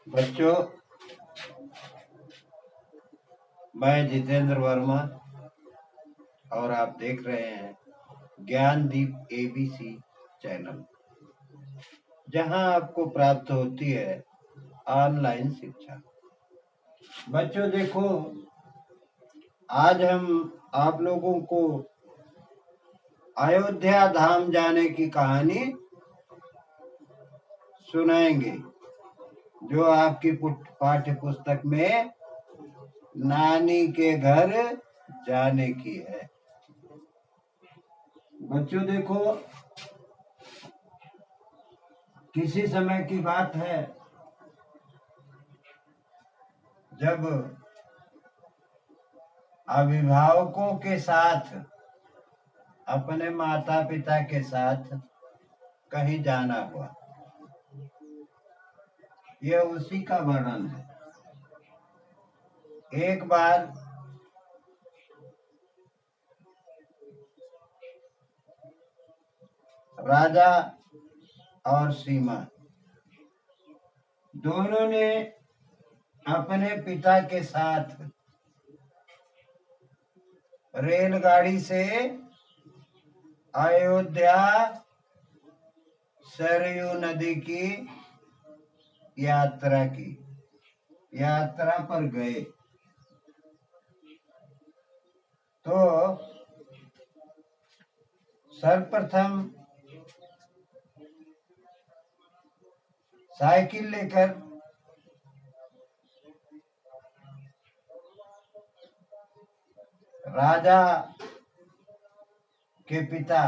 बच्चों, मैं जितेंद्र वर्मा और आप देख रहे हैं ज्ञानदीप एबीसी चैनल, जहां आपको प्राप्त होती है ऑनलाइन शिक्षा। बच्चों देखो, आज हम आप लोगों को अयोध्या धाम जाने की कहानी सुनाएंगे, जो आपकी पाठ्य पुस्तक में नानी के घर जाने की है। बच्चों देखो, किसी समय की बात है जब अभिभावकों के साथ, अपने माता पिता के साथ कहीं जाना हुआ। यह उसी का वर्णन है। एक बार राजा और सीमा दोनों ने अपने पिता के साथ रेलगाड़ी से अयोध्या सरयू नदी की यात्रा पर गए। तो सर्वप्रथम साइकिल लेकर राजा के पिता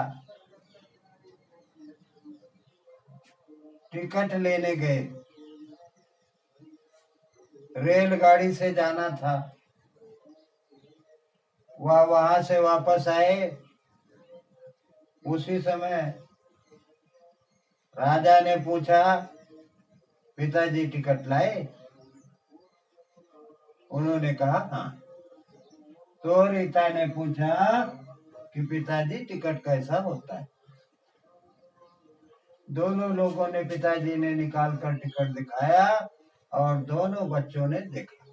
टिकट लेने गए। रेलगाड़ी से जाना था। वह वहां से वापस आए। उसी समय राजा ने पूछा, पिताजी टिकट लाए? उन्होंने कहा हाँ। तो रीता ने पूछा कि पिताजी टिकट कैसा होता है? दोनों लोगों ने, पिताजी ने निकाल कर टिकट दिखाया और दोनों बच्चों ने देखा।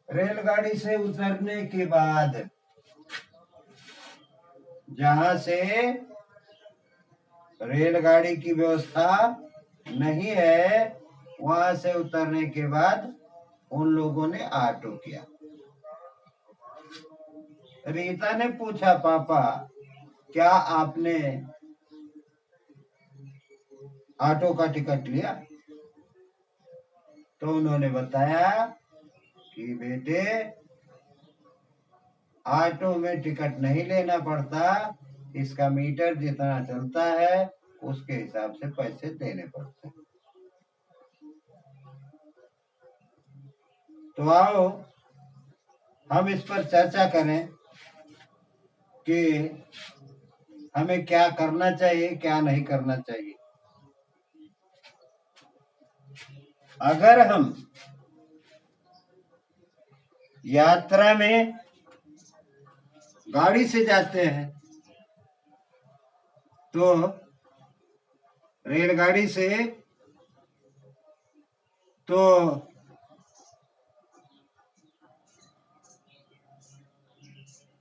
रेलगाड़ी से उतरने के बाद जहां से रेलगाड़ी की व्यवस्था नहीं है, वहां से उतरने के बाद उन लोगों ने ऑटो किया। रीता ने पूछा, पापा क्या आपने ऑटो का टिकट लिया? तो उन्होंने बताया कि बेटे, ऑटो में टिकट नहीं लेना पड़ता, इसका मीटर जितना चलता है उसके हिसाब से पैसे देने पड़ते हैं। तो आओ हम इस पर चर्चा करें कि हमें क्या करना चाहिए, क्या नहीं करना चाहिए। अगर हम यात्रा में गाड़ी से जाते हैं तो रेलगाड़ी से तो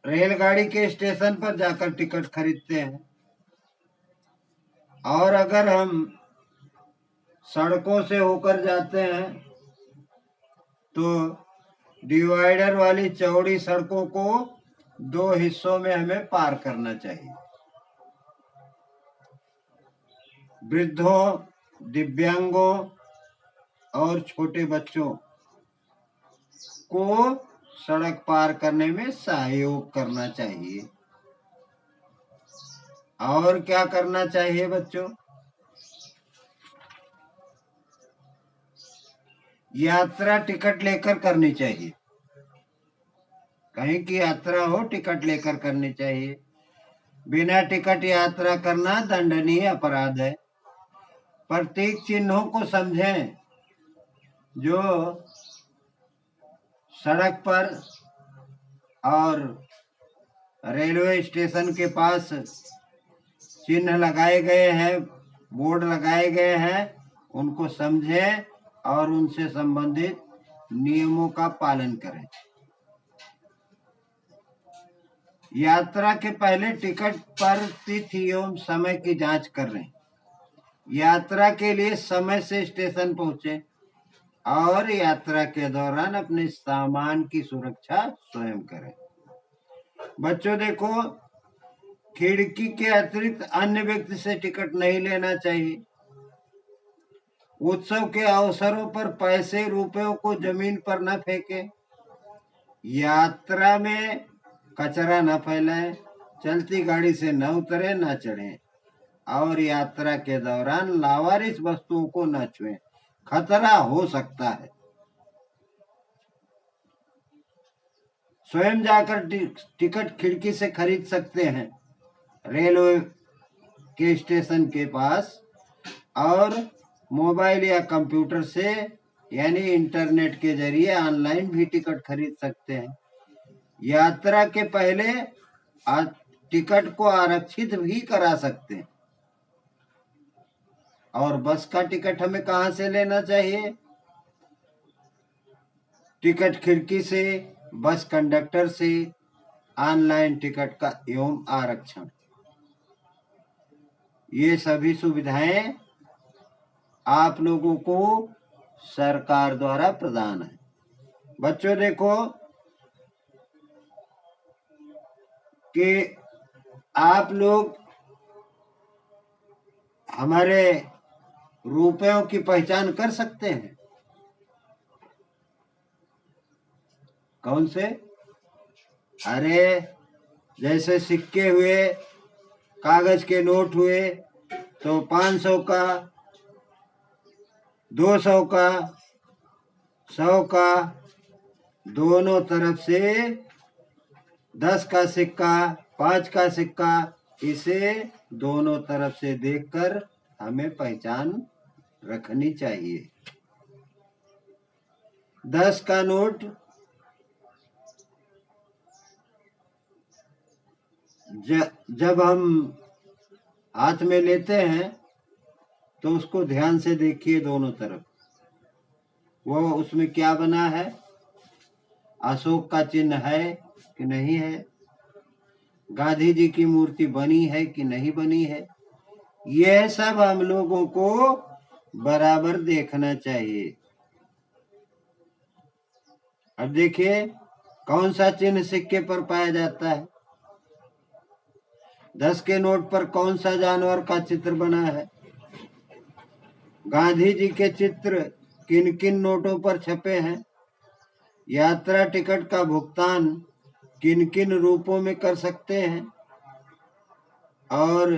रेलगाड़ी के स्टेशन पर जाकर टिकट खरीदते हैं। और अगर हम सड़कों से होकर जाते हैं तो डिवाइडर वाली चौड़ी सड़कों को दो हिस्सों में हमें पार करना चाहिए। वृद्धों, दिव्यांगों और छोटे बच्चों को सड़क पार करने में सहयोग करना चाहिए। और क्या करना चाहिए बच्चों? यात्रा टिकट लेकर करनी चाहिए। कहीं की यात्रा हो, टिकट लेकर करनी चाहिए। बिना टिकट यात्रा करना दंडनीय अपराध है। प्रतीक चिन्हों को समझें जो सड़क पर और रेलवे स्टेशन के पास चिन्ह लगाए गए हैं, बोर्ड लगाए गए हैं, उनको समझें और उनसे संबंधित नियमों का पालन करें। यात्रा के पहले टिकट पर तिथि एवं समय की जांच कर लें। यात्रा के लिए समय से स्टेशन पहुंचे और यात्रा के दौरान अपने सामान की सुरक्षा स्वयं करें। बच्चों देखो, खिड़की के अतिरिक्त अन्य व्यक्ति से टिकट नहीं लेना चाहिए। उत्सव के अवसरों पर पैसे रुपयों को जमीन पर न फेंके। यात्रा में कचरा न फैलाएं। चलती गाड़ी से न उतरे न चढ़ें और यात्रा के दौरान लावारिस वस्तुओं को न छुएं, खतरा हो सकता है। स्वयं जाकर टिकट खिड़की से खरीद सकते हैं, रेलवे के स्टेशन के पास, और मोबाइल या कंप्यूटर से यानी इंटरनेट के जरिए ऑनलाइन भी टिकट खरीद सकते हैं। यात्रा के पहले टिकट को आरक्षित भी करा सकते हैं। और बस का टिकट हमें कहाँ से लेना चाहिए? टिकट खिड़की से, बस कंडक्टर से, ऑनलाइन टिकट का एवं आरक्षण, ये सभी सुविधाएं आप लोगों को सरकार द्वारा प्रदान है। बच्चों देखो कि आप लोग हमारे रुपयों की पहचान कर सकते हैं। कौन से? अरे जैसे सिक्के हुए, कागज के नोट हुए, तो 500 का, 200 का, 100 का, दोनों तरफ से 10 का सिक्का, 5 का सिक्का, इसे दोनों तरफ से देखकर हमें पहचान रखनी चाहिए। 10 का नोट जब हम हाथ में लेते हैं तो उसको ध्यान से देखिए दोनों तरफ, वो उसमें क्या बना है, अशोक का चिन्ह है कि नहीं है, गांधी जी की मूर्ति बनी है कि नहीं बनी है, यह सब हम लोगों को बराबर देखना चाहिए। अब देखिए कौन सा चिन्ह सिक्के पर पाया जाता है। 10 के नोट पर कौन सा जानवर का चित्र बना है? गांधी जी के चित्र किन किन नोटों पर छपे हैं? यात्रा टिकट का भुगतान किन किन रूपों में कर सकते हैं? और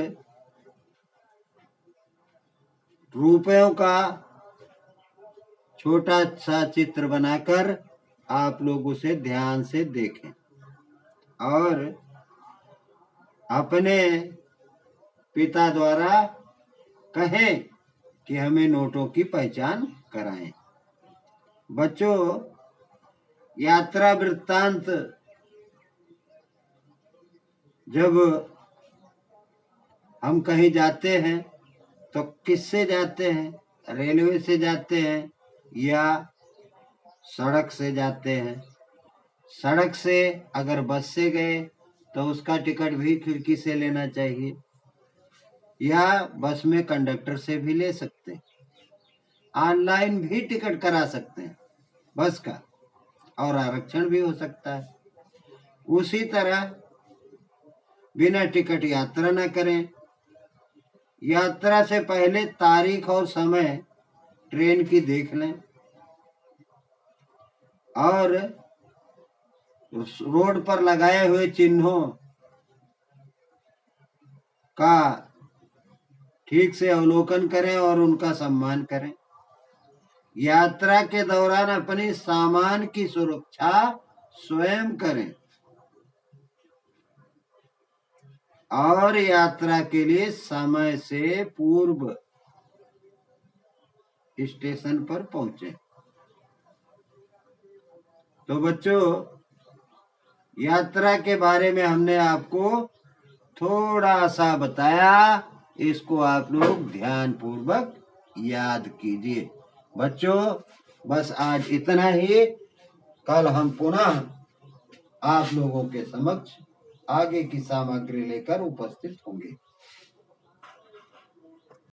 रुपयों का छोटा सा चित्र बनाकर आप लोग उसे ध्यान से देखें और अपने पिता द्वारा कहें कि हमें नोटों की पहचान कराएं। बच्चों, यात्रा वृत्तांत जब हम कहीं जाते हैं तो किससे जाते हैं? रेलवे से जाते हैं या सड़क से जाते हैं? सड़क से अगर बस से गए तो उसका टिकट भी खिड़की से लेना चाहिए, या बस में कंडक्टर से भी ले सकते हैं। ऑनलाइन भी टिकट करा सकते हैं बस का, और आरक्षण भी हो सकता है। उसी तरह बिना टिकट यात्रा न करें। यात्रा से पहले तारीख और समय ट्रेन की देख लें और रोड पर लगाए हुए चिन्हों का ठीक से अवलोकन करें और उनका सम्मान करें। यात्रा के दौरान अपने सामान की सुरक्षा स्वयं करें और यात्रा के लिए समय से पूर्व स्टेशन पर पहुंचे। तो बच्चों, यात्रा के बारे में हमने आपको थोड़ा सा बताया, इसको आप लोग ध्यान पूर्वक याद कीजिए। बच्चों बस आज इतना ही। कल हम पुनः आप लोगों के समक्ष आगे की सामग्री लेकर उपस्थित होंगे।